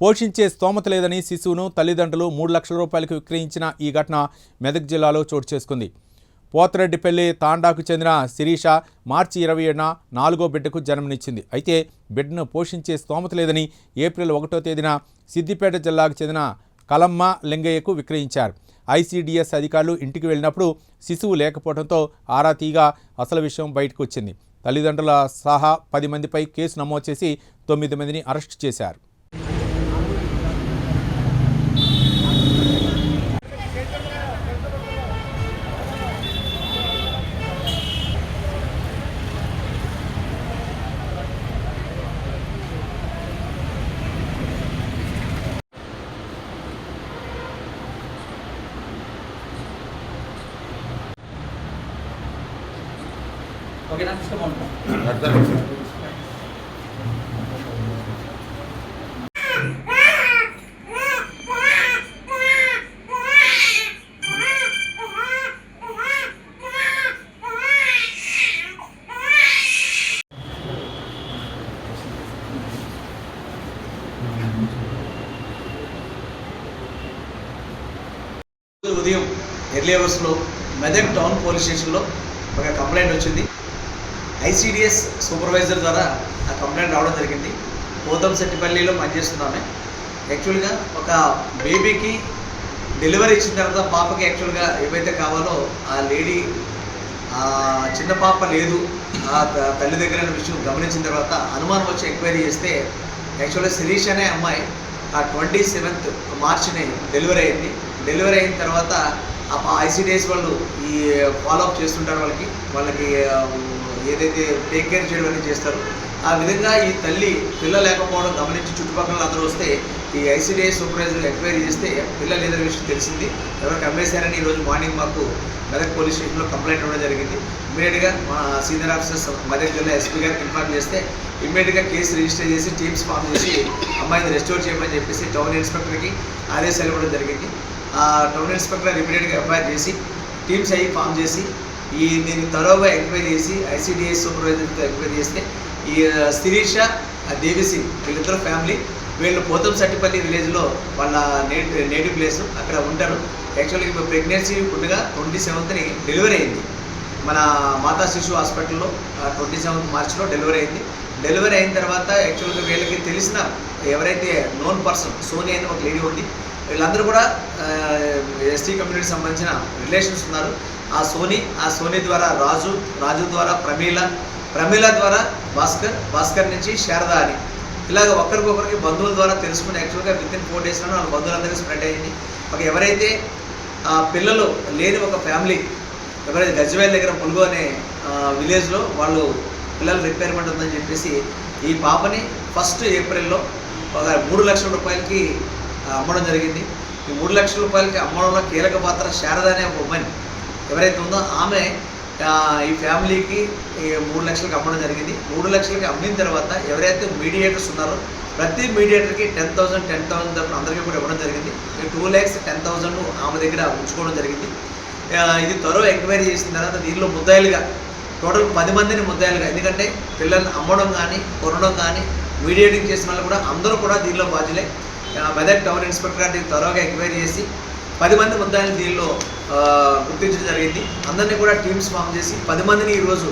పోషించే స్తోమత లేదని శిశువును తల్లిదండ్రులు 3 లక్షల రూపాయలకు విక్రయించిన ఈ ఘటన మెదక్ జిల్లాలో చోటు చేసుకుంది. పోతరెడ్డిపల్లి తాండాకు చెందిన శిరీష మార్చి 27న 4వ బిడ్డకు జన్మనిచ్చింది. అయితే బిడ్డను పోషించే స్తోమత లేదని ఏప్రిల్ 1వ తేదీన సిద్దిపేట జిల్లాకు చెందిన కలమ్మ లింగయ్యకు విక్రయించారు. ఐసీడీఎస్ అధికారులు ఇంటికి వెళ్ళినప్పుడు శిశువు లేకపోవడంతో ఆరా తీగా అసలు విషయం బయటకు వచ్చింది. తల్లిదండ్రుల సహా 10 మందిపై కేసు నమోదు చేసి 9 మందిని అరెస్టు చేశారు. ఓకే నా తీసుకోమంటాం. ఉదయం ఎర్లీ అవర్స్లో మెదక్ టౌన్ పోలీస్ స్టేషన్లో ఒక కంప్లైంట్ వచ్చింది. ఐసీడీఎస్ సూపర్వైజర్ ద్వారా ఆ కంప్లైంట్ రావడం జరిగింది. పోతంశెట్టిపల్లిలో పనిచేస్తున్నామే. యాక్చువల్గా ఒక బేబీకి డెలివరీ ఇచ్చిన తర్వాత పాపకి యాక్చువల్గా ఏవైతే కావాలో ఆ లేడీ చిన్న పాప లేదు ఆ తల్లి దగ్గర విషయం గమనించిన తర్వాత అనుమానం వచ్చి ఎంక్వైరీ చేస్తే యాక్చువల్గా శిరీష్ అనే అమ్మాయి ఆ 27th మార్చిని డెలివరీ అయింది. డెలివరీ అయిన తర్వాత ఐసీడీఎస్ వాళ్ళు ఈ ఫాలోఅప్ చేస్తుంటారు. వాళ్ళకి ఏదైతే టేక్ కేర్ చేయడం అనేది చేస్తారు. ఆ విధంగా ఈ తల్లి పిల్ల లేకపోవడం గమనించి చుట్టుపక్కల అందరూ వస్తే ఈ ఐసీడీఎస్ సూపర్వైజర్ ఎంక్వైరీ చేస్తే పిల్ల లేదని విషయం తెలిసింది. ఎవరికి అమ్మేశారని ఈరోజు మార్నింగ్ మాకు మెదక్ పోలీస్ స్టేషన్లో కంప్లైంట్ ఇవ్వడం జరిగింది. ఇమ్మీడియట్గా మా సీనియర్ ఆఫీసర్స్ మెదక్ జిల్లా ఎస్పీ గారికి ఇన్ఫార్మ్ చేస్తే ఇమ్మీడియట్గా కేసు రిజిస్టర్ చేసి టీమ్స్ ఫామ్ చేసి అమ్మాయిని రెస్టోర్ చేయమని చెప్పేసి టౌన్ ఇన్స్పెక్టర్కి ఆదేశాలు ఇవ్వడం జరిగింది. ఆ టౌన్ ఇన్స్పెక్టర్ ఇమ్మీడియట్గా ఎఫ్ఐఆర్ చేసి టీమ్స్ అయ్యి ఫామ్ చేసి దీన్ని తరోగా ఎంక్వైరీ చేసి ఐసీడీఎస్ సూపర్వైజర్తో ఎంక్వైరీ చేస్తే ఈ శిరీష దేవిసింగ్ వీళ్ళిద్దరు ఫ్యామిలీ. వీళ్ళు పోతంశెట్టిపల్లి విలేజ్లో వాళ్ళ నేటివ్ ప్లేస్ అక్కడ ఉంటారు. యాక్చువల్గా ఇప్పుడు ప్రెగ్నెన్సీ ఉండగా 27th డెలివరీ అయింది. మన మాతా శిశు హాస్పిటల్లో 27th మార్చిలో డెలివరీ అయింది. డెలివరీ అయిన తర్వాత యాక్చువల్గా వీళ్ళకి తెలిసిన ఎవరైతే నోన్ పర్సన్ సోని అని ఒక లేడీ ఉంది. వీళ్ళందరూ కూడా ఎస్టీ కమ్యూనిటీకి సంబంధించిన రిలేషన్స్ ఉన్నారు. ఆ సోని ద్వారా రాజు ద్వారా ప్రమీల ద్వారా భాస్కర్ నుంచి శారద అని ఇలాగ ఒకరికొకరికి బంధువుల ద్వారా తెలుసుకుని యాక్చువల్గా వితిన్ 4 daysలో వాళ్ళ బంధువులందరికీ స్ప్రెడ్ అయింది. ఎవరైతే పిల్లలు లేని ఒక ఫ్యామిలీ ఎవరైతే గజ్వేల్ దగ్గర ములుగు అనే విలేజ్లో వాళ్ళు పిల్లలు రిక్వైర్మెంట్ ఉందని చెప్పేసి ఈ పాపని 1st ఏప్రిల్లో ఒక 3 లక్షల రూపాయలకి అమ్మడం జరిగింది. ఈ 3 లక్షల రూపాయలకి అమ్మడంలో కీలక పాత్ర శారద అనే ఒక ఉమెన్ ఎవరైతే ఉందో ఆమె ఈ ఫ్యామిలీకి 3 లక్షలకి అమ్మడం జరిగింది. 3 లక్షలకి అమ్మిన తర్వాత ఎవరైతే మీడియేటర్స్ ఉన్నారో ప్రతి మీడియేటర్కి 10,000 అందరికీ కూడా ఇవ్వడం జరిగింది. 2,10,000 ఆమె దగ్గర ఉంచుకోవడం జరిగింది. ఇది త్వరగా ఎంక్వైరీ చేసిన తర్వాత దీనిలో ముద్దాయిలుగా టోటల్ 10 మందిని ముద్దాయిలుగా, ఎందుకంటే పిల్లల్ని అమ్మడం కానీ కొనడం కానీ మీడియేటింగ్ చేసిన వాళ్ళు కూడా అందరూ కూడా దీనిలో బాధ్యులే. మెదక్ టౌన్ ఇన్స్పెక్టర్ గారు త్వరగా ఎంక్వైరీ చేసి 10 మంది ముద్దాయిలు దీనిలో గుర్తించడం జరిగింది. అందరినీ కూడా టీమ్స్ ఫామ్ చేసి 10 మందిని ఈరోజు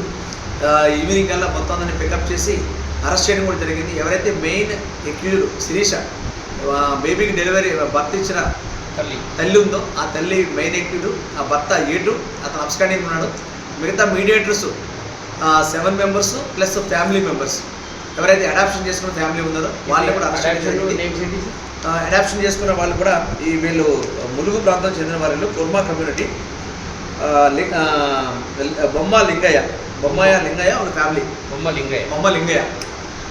ఈవినింగ్ కల్లా మొత్తం అందరినీ పికప్ చేసి అరెస్ట్ చేయడం కూడా జరిగింది. ఎవరైతే మెయిన్ ఎక్యూజ్డ్ శిరీష బేబీకి డెలివరీ భర్త ఇచ్చిన తల్లి ఉందో ఆ తల్లి మెయిన్ ఎక్యూజ్డ్, ఆ భర్త ఏటు అతను అబ్స్కాండింగ్ ఉన్నాడు. మిగతా mediators 7 members plus family members ఎవరైతే అడాప్షన్ చేసుకున్న ఫ్యామిలీ ఉన్నారో వాళ్ళు కూడా అరెస్ట్ చేయడం జరిగింది. అడాప్షన్ చేసుకున్న వాళ్ళు కూడా ఈ వీళ్ళు ములుగు ప్రాంతం చెందిన వాళ్ళు కుర్మా కమ్యూనిటీ బొమ్మ లింగయ్య వాళ్ళ ఫ్యామిలీ బొమ్మ లింగయ్య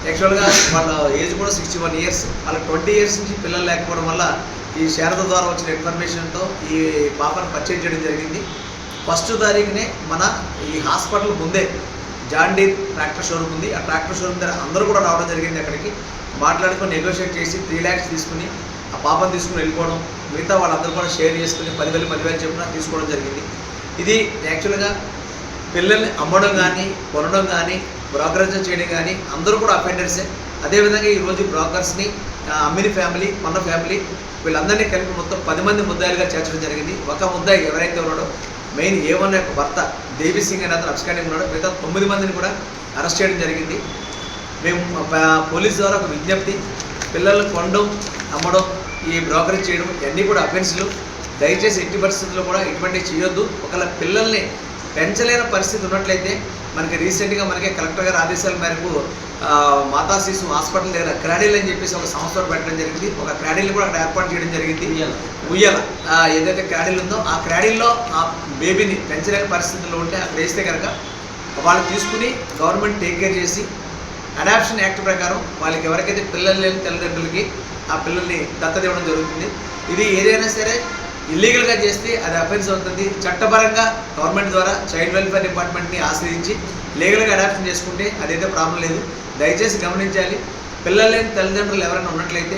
యాక్చువల్గా వాళ్ళ ఏజ్ కూడా 61 years. వాళ్ళ 20 years నుంచి పిల్లలు లేకపోవడం వల్ల ఈ శారద ద్వారా వచ్చిన ఇన్ఫర్మేషన్తో ఈ పాపను పర్చేజ్ చేయడం జరిగింది. 1st తారీఖునే మన ఈ హాస్పిటల్ ముందే జాండీర్ ట్రాక్టర్ షోరూమ్ ఉంది. ఆ ట్రాక్టర్ షోరూమ్ దగ్గర అందరూ కూడా రావడం జరిగింది. అక్కడికి మాట్లాడుకొని నెగోషియేట్ చేసి 3 lakhs తీసుకుని ఆ పాపను తీసుకుని వెళ్ళిపోవడం, మిగతా వాళ్ళందరూ కూడా షేర్ చేసుకుని 10,000 చెప్పిన తీసుకోవడం జరిగింది. ఇది యాక్చువల్గా పిల్లల్ని అమ్మడం కానీ కొనడం కానీ బ్రోకరేజ్ చేయడం కానీ అందరూ కూడా అఫెండర్సే. అదేవిధంగా ఈరోజు బ్రోకర్స్ని అమ్మిని ఫ్యామిలీ, మొన్న ఫ్యామిలీ వీళ్ళందరినీ కలిపి మొత్తం 10 మంది ముద్దాయిలుగా చేర్చడం జరిగింది. ఒక ముద్దాయి ఎవరైతే ఉన్నాడో మెయిన్ A1 యొక్క భర్త దేవి సింగ్ అనే అతను అబ్స్కాండింగ్ ఉన్నాడు. మిగతా 9 మందిని కూడా అరెస్ట్ చేయడం జరిగింది. మేము పోలీస్ ద్వారా ఒక విజ్ఞప్తి, పిల్లలు కొనడం, అమ్మడం, ఈ బ్రోకరేజ్ చేయడం ఇవన్నీ కూడా అఫెన్స్లు. దయచేసి ఎట్టి పరిస్థితుల్లో కూడా ఇటువంటి చేయొద్దు. ఒకవేళ పిల్లల్ని పెంచలేని పరిస్థితి ఉన్నట్లయితే మనకి రీసెంట్గా మనకి కలెక్టర్ గారి ఆదేశాల మేరకు మాతా శిశు హాస్పిటల్ దగ్గర క్రాడీల్ అని చెప్పేసి ఒక సంస్థ పెట్టడం జరిగింది. ఒక క్రాడీలు కూడా అక్కడ ఏర్పాటు చేయడం జరిగింది. ఉయ్యాల ఏదైతే క్రాడీల్ ఉందో ఆ క్రాడీల్లో ఆ బేబీని పెంచలేని పరిస్థితుల్లో ఉంటే అక్కడ వేస్తే కనుక వాళ్ళు తీసుకుని గవర్నమెంట్ టేక్ కేర్ చేసి అడాప్షన్ యాక్ట్ ప్రకారం వాళ్ళకి ఎవరికైతే పిల్లలు లేని తల్లిదండ్రులకి ఆ పిల్లల్ని దత్తత ఇవ్వడం జరుగుతుంది. ఇది ఏదైనా సరే ఇల్లీగల్గా చేస్తే అది అఫెన్స్ అవుతుంది. చట్టపరంగా గవర్నమెంట్ ద్వారా చైల్డ్ వెల్ఫేర్ డిపార్ట్మెంట్ని ఆశ్రయించి లీగల్గా అడాప్షన్ చేసుకుంటే అదైతే ప్రాబ్లం లేదు. దయచేసి గమనించాలి, పిల్లలు లేని తల్లిదండ్రులు ఎవరైనా ఉన్నట్లయితే